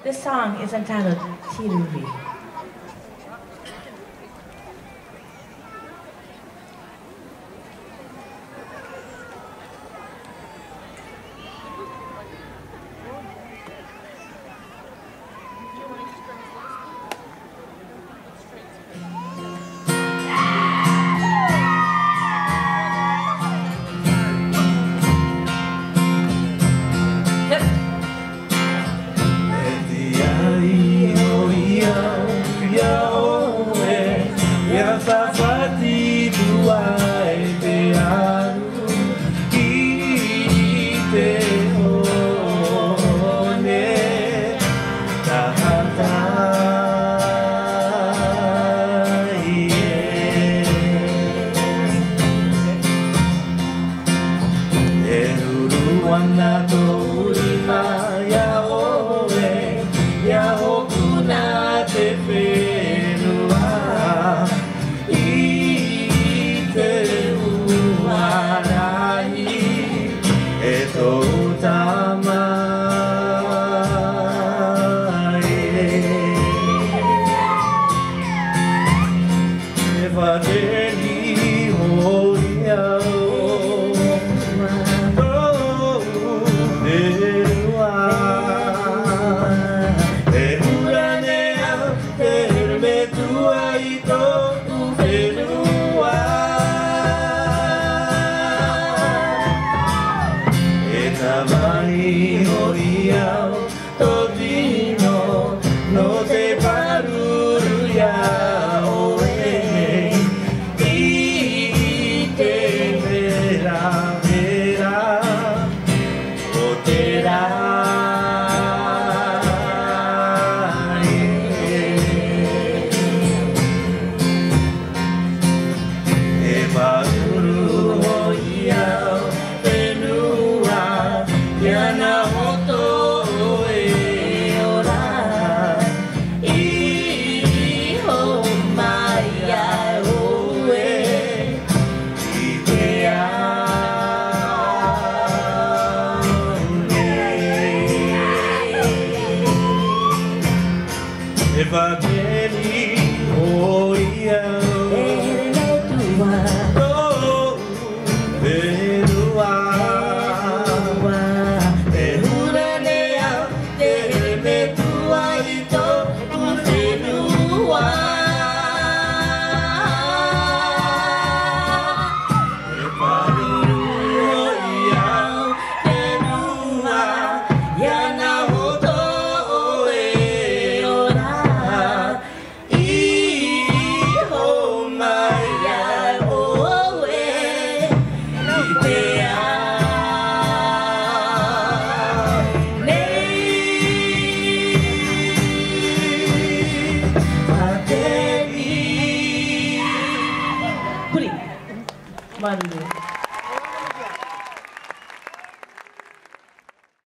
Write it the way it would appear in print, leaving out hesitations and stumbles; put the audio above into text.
This song is entitled Tiruri. Safati duai te aru ki te hone tahatai e ruruana to urima ya oe ya hokuna te whenua Mai oriau todino no te paruru ya oe I te vera vera o te rai e paruru oriau Yana moto e ora I ho mai ai oe I te aune E va bene o ia Malu.